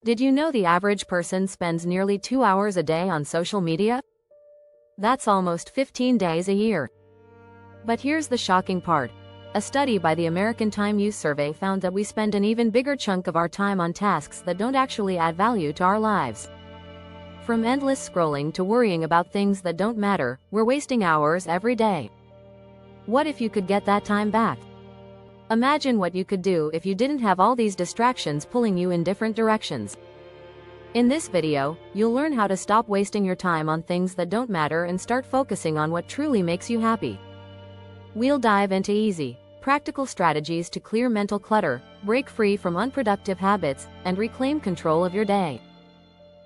Did you know the average person spends nearly 2 hours a day on social media? That's almost 15 days a year. But here's the shocking part. A study by the American Time Use Survey found that we spend an even bigger chunk of our time on tasks that don't actually add value to our lives. From endless scrolling to worrying about things that don't matter, we're wasting hours every day. What if you could get that time back? Imagine what you could do if you didn't have all these distractions pulling you in different directions. In this video, you'll learn how to stop wasting your time on things that don't matter and start focusing on what truly makes you happy. We'll dive into easy, practical strategies to clear mental clutter, break free from unproductive habits, and reclaim control of your day.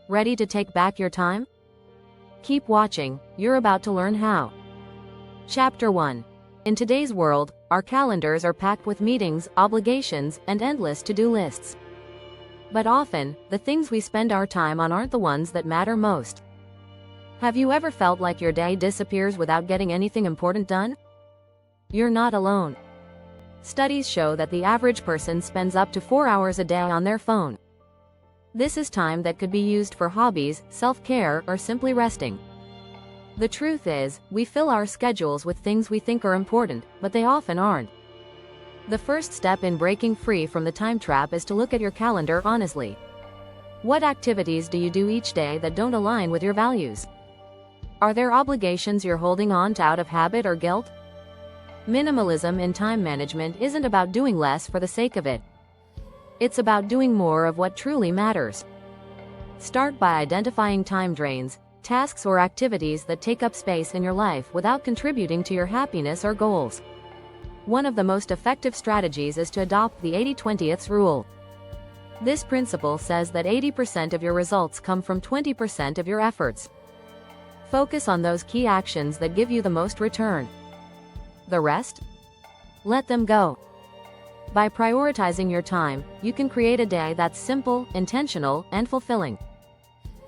Ready to take back your time? Keep watching, you're about to learn how. Chapter 1. In today's world, our calendars are packed with meetings, obligations, and endless to-do lists. But often, the things we spend our time on aren't the ones that matter most. Have you ever felt like your day disappears without getting anything important done? You're not alone. Studies show that the average person spends up to 4 hours a day on their phone. This is time that could be used for hobbies, self-care, or simply resting. The truth is, we fill our schedules with things we think are important, but they often aren't. The first step in breaking free from the time trap is to look at your calendar honestly. What activities do you do each day that don't align with your values? Are there obligations you're holding on to out of habit or guilt? Minimalism in time management isn't about doing less for the sake of it. It's about doing more of what truly matters. Start by identifying time drains, tasks or activities that take up space in your life without contributing to your happiness or goals. One of the most effective strategies is to adopt the 80-20 rule. This principle says that 80% of your results come from 20% of your efforts. Focus on those key actions that give you the most return. The rest? Let them go. By prioritizing your time, you can create a day that's simple, intentional, and fulfilling.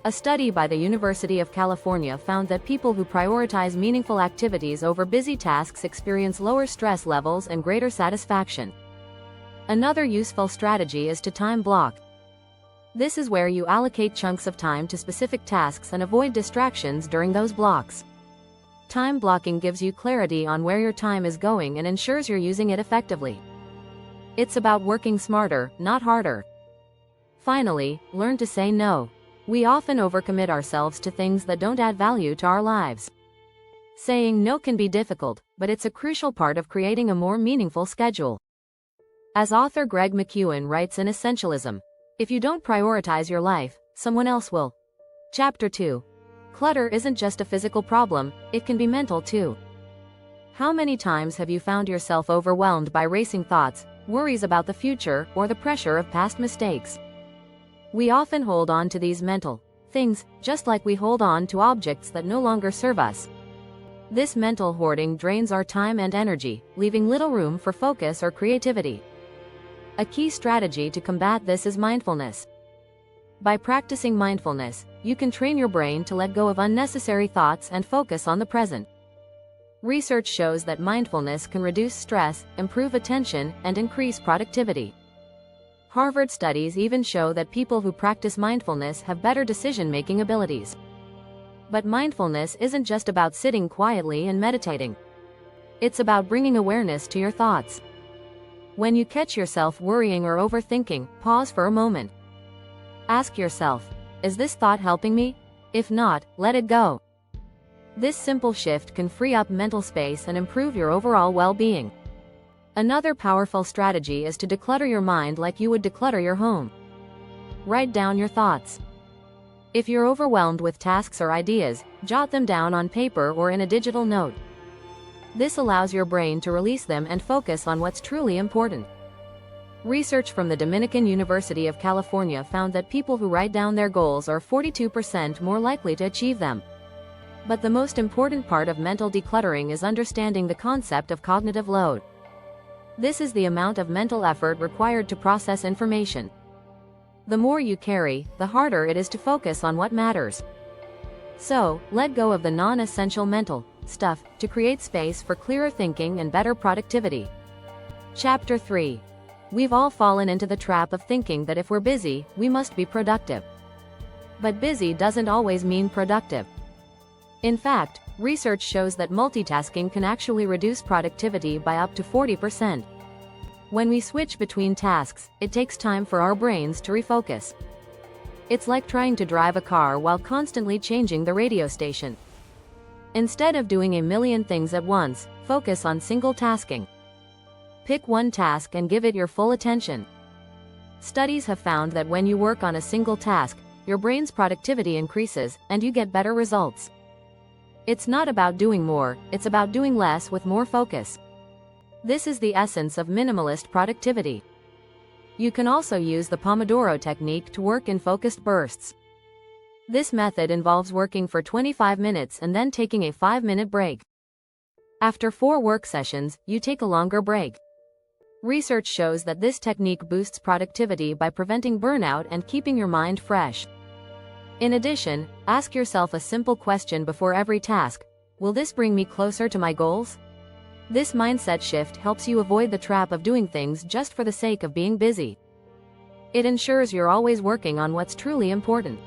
A study by the University of California found that people who prioritize meaningful activities over busy tasks experience lower stress levels and greater satisfaction. Another useful strategy is to time block. This is where you allocate chunks of time to specific tasks and avoid distractions during those blocks. Time blocking gives you clarity on where your time is going and ensures you're using it effectively. It's about working smarter, not harder. Finally, learn to say no. We often overcommit ourselves to things that don't add value to our lives. Saying no can be difficult, but it's a crucial part of creating a more meaningful schedule. As author Greg McKeown writes in Essentialism, if you don't prioritize your life, someone else will. Chapter 2. Clutter isn't just a physical problem, it can be mental too. How many times have you found yourself overwhelmed by racing thoughts, worries about the future, or the pressure of past mistakes? We often hold on to these mental things, just like we hold on to objects that no longer serve us. This mental hoarding drains our time and energy, leaving little room for focus or creativity. A key strategy to combat this is mindfulness. By practicing mindfulness, you can train your brain to let go of unnecessary thoughts and focus on the present. Research shows that mindfulness can reduce stress, improve attention, and increase productivity. Harvard studies even show that people who practice mindfulness have better decision-making abilities. But mindfulness isn't just about sitting quietly and meditating. It's about bringing awareness to your thoughts. When you catch yourself worrying or overthinking, pause for a moment. Ask yourself, is this thought helping me? If not, let it go. This simple shift can free up mental space and improve your overall well-being. Another powerful strategy is to declutter your mind like you would declutter your home. Write down your thoughts. If you're overwhelmed with tasks or ideas, jot them down on paper or in a digital note. This allows your brain to release them and focus on what's truly important. Research from the Dominican University of California found that people who write down their goals are 42% more likely to achieve them. But the most important part of mental decluttering is understanding the concept of cognitive load. This is the amount of mental effort required to process information. The more you carry, the harder it is to focus on what matters. So, let go of the non-essential mental stuff to create space for clearer thinking and better productivity. Chapter 3. We've all fallen into the trap of thinking that if we're busy, we must be productive. But busy doesn't always mean productive. In fact, research shows that multitasking can actually reduce productivity by up to 40%. When we switch between tasks, it takes time for our brains to refocus. It's like trying to drive a car while constantly changing the radio station. Instead of doing a million things at once, focus on single tasking. Pick one task and give it your full attention. Studies have found that when you work on a single task, your brain's productivity increases, and you get better results. It's not about doing more, it's about doing less with more focus. This is the essence of minimalist productivity. You can also use the Pomodoro technique to work in focused bursts. This method involves working for 25 minutes and then taking a 5-minute break. After 4 work sessions, you take a longer break. Research shows that this technique boosts productivity by preventing burnout and keeping your mind fresh. In addition, ask yourself a simple question before every task: will this bring me closer to my goals? This mindset shift helps you avoid the trap of doing things just for the sake of being busy. It ensures you're always working on what's truly important.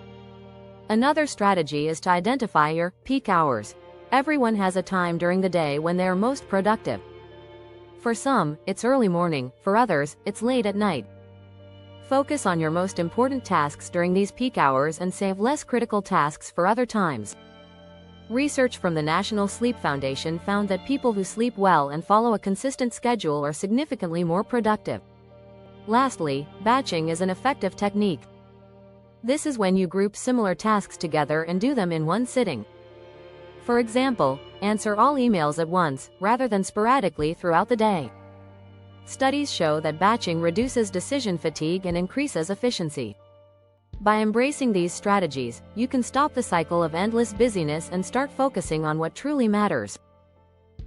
Another strategy is to identify your peak hours. Everyone has a time during the day when they are most productive. For some, it's early morning, for others, it's late at night. Focus on your most important tasks during these peak hours and save less critical tasks for other times. Research from the National Sleep Foundation found that people who sleep well and follow a consistent schedule are significantly more productive. Lastly, batching is an effective technique. This is when you group similar tasks together and do them in one sitting. For example, answer all emails at once, rather than sporadically throughout the day. Studies show that batching reduces decision fatigue and increases efficiency. By embracing these strategies, you can stop the cycle of endless busyness and start focusing on what truly matters.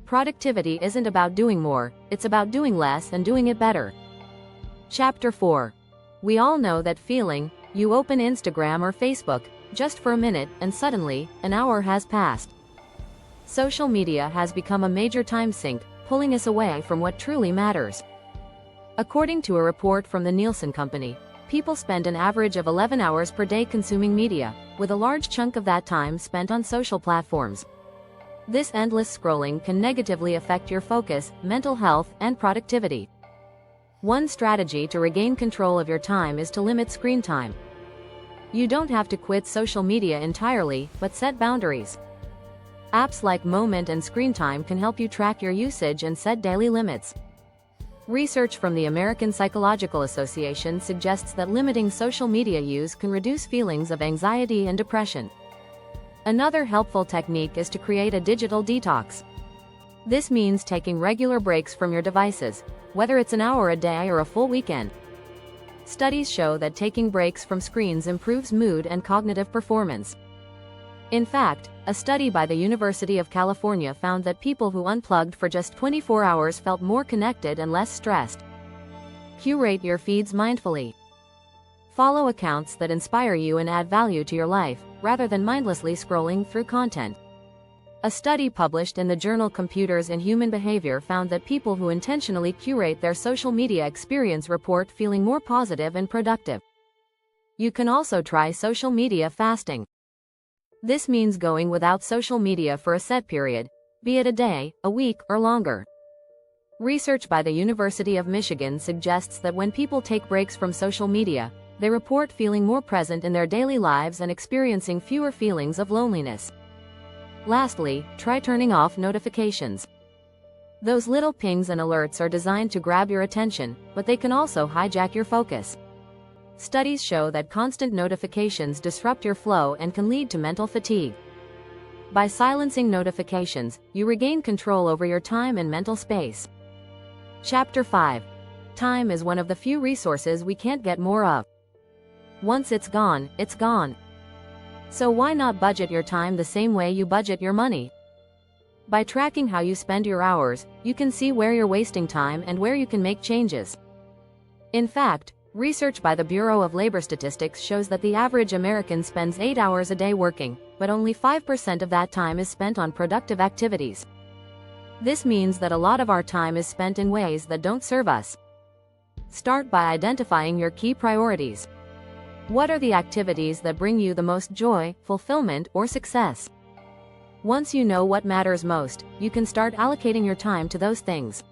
Productivity isn't about doing more, it's about doing less and doing it better. Chapter 4. We all know that feeling: you open Instagram or Facebook, just for a minute, and suddenly, an hour has passed. Social media has become a major time sink, pulling us away from what truly matters. According to a report from the Nielsen Company, people spend an average of 11 hours per day consuming media, with a large chunk of that time spent on social platforms. This endless scrolling can negatively affect your focus, mental health, and productivity. One strategy to regain control of your time is to limit screen time. You don't have to quit social media entirely, but set boundaries. Apps like Moment and Screen Time can help you track your usage and set daily limits. Research from the American Psychological Association suggests that limiting social media use can reduce feelings of anxiety and depression. Another helpful technique is to create a digital detox. This means taking regular breaks from your devices, whether it's an hour a day or a full weekend. Studies show that taking breaks from screens improves mood and cognitive performance. In fact, a study by the University of California found that people who unplugged for just 24 hours felt more connected and less stressed. Curate your feeds mindfully. Follow accounts that inspire you and add value to your life, rather than mindlessly scrolling through content. A study published in the journal Computers and Human Behavior found that people who intentionally curate their social media experience report feeling more positive and productive. You can also try social media fasting. This means going without social media for a set period, be it a day, a week, or longer. Research by the University of Michigan suggests that when people take breaks from social media, they report feeling more present in their daily lives and experiencing fewer feelings of loneliness. Lastly, try turning off notifications. Those little pings and alerts are designed to grab your attention, but they can also hijack your focus. Studies show that constant notifications disrupt your flow and can lead to mental fatigue. By silencing notifications, you regain control over your time and mental space. Chapter 5. Time is one of the few resources we can't get more of. Once it's gone, it's gone. So why not budget your time the same way you budget your money? By tracking how you spend your hours, you can see where you're wasting time and where you can make changes. In fact, research by the Bureau of Labor Statistics shows that the average American spends 8 hours a day working, but only 5% of that time is spent on productive activities. This means that a lot of our time is spent in ways that don't serve us. Start by identifying your key priorities. What are the activities that bring you the most joy, fulfillment, or success? Once you know what matters most, you can start allocating your time to those things.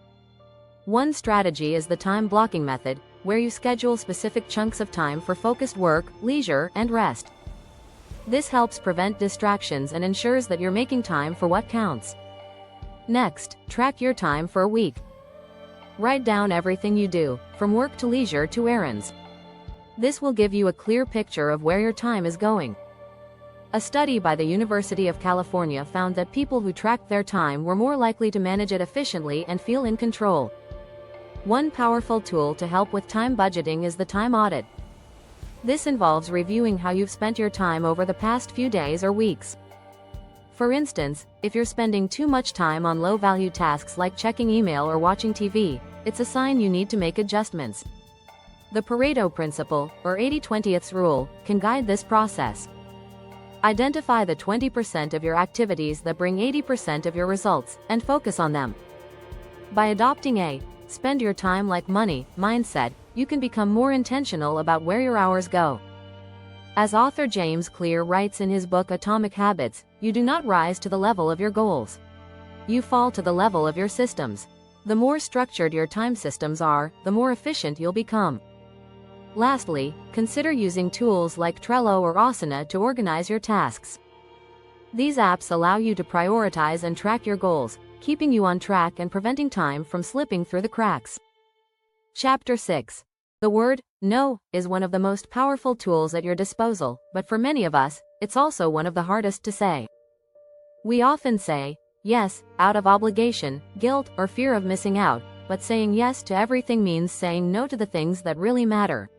One strategy is the time blocking method, where you schedule specific chunks of time for focused work, leisure, and rest. This helps prevent distractions and ensures that you're making time for what counts. Next, track your time for a week. Write down everything you do, from work to leisure to errands. This will give you a clear picture of where your time is going. A study by the University of California found that people who tracked their time were more likely to manage it efficiently and feel in control. One powerful tool to help with time budgeting is the time audit. This involves reviewing how you've spent your time over the past few days or weeks. For instance, if you're spending too much time on low-value tasks like checking email or watching TV, it's a sign you need to make adjustments. The Pareto principle, or 80-20 rule, can guide this process. Identify the 20% of your activities that bring 80% of your results, and focus on them. By adopting a spend your time like money mindset, you can become more intentional about where your hours go. As author James Clear writes in his book Atomic Habits, you do not rise to the level of your goals. You fall to the level of your systems. The more structured your time systems are, the more efficient you'll become. Lastly, consider using tools like Trello or Asana to organize your tasks. These apps allow you to prioritize and track your goals, keeping you on track and preventing time from slipping through the cracks. Chapter 6. The word no is one of the most powerful tools at your disposal, but for many of us, it's also one of the hardest to say. We often say yes out of obligation, guilt, or fear of missing out, but saying yes to everything means saying no to the things that really matter.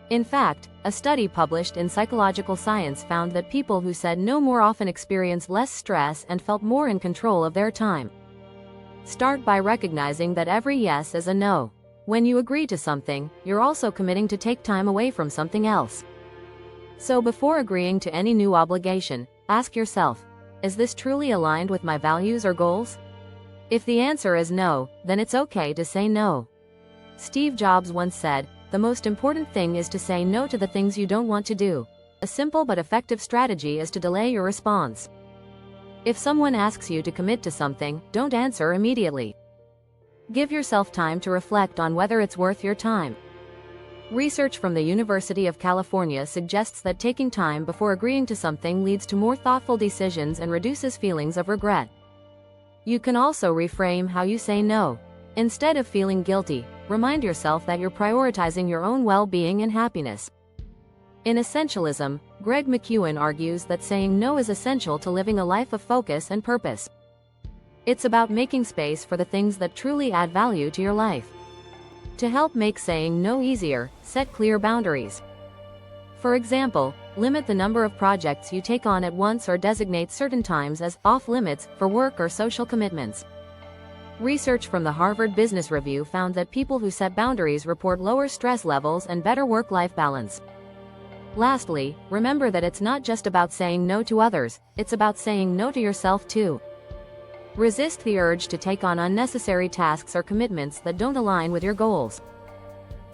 In fact, a study published in Psychological Science found that people who said no more often experienced less stress and felt more in control of their time. Start by recognizing that every yes is a no. When you agree to something, you're also committing to take time away from something else. So before agreeing to any new obligation, ask yourself, is this truly aligned with my values or goals? If the answer is no, then it's okay to say no. Steve Jobs once said, the most important thing is to say no to the things you don't want to do. A simple but effective strategy is to delay your response. If someone asks you to commit to something, don't answer immediately. Give yourself time to reflect on whether it's worth your time. Research from the University of California suggests that taking time before agreeing to something leads to more thoughtful decisions and reduces feelings of regret. You can also reframe how you say no. Instead of feeling guilty, remind yourself that you're prioritizing your own well-being and happiness. In Essentialism, Greg McKeown argues that saying no is essential to living a life of focus and purpose. It's about making space for the things that truly add value to your life. To help make saying no easier, set clear boundaries. For example, limit the number of projects you take on at once or designate certain times as off-limits for work or social commitments. Research from the Harvard Business Review found that people who set boundaries report lower stress levels and better work-life balance. Lastly, remember that it's not just about saying no to others, it's about saying no to yourself too. Resist the urge to take on unnecessary tasks or commitments that don't align with your goals.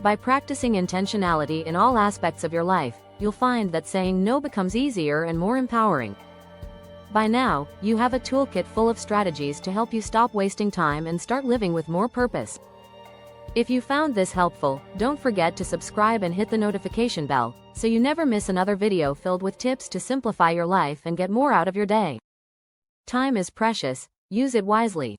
By practicing intentionality in all aspects of your life, you'll find that saying no becomes easier and more empowering. By now, you have a toolkit full of strategies to help you stop wasting time and start living with more purpose. If you found this helpful, don't forget to subscribe and hit the notification bell, so you never miss another video filled with tips to simplify your life and get more out of your day. Time is precious, use it wisely.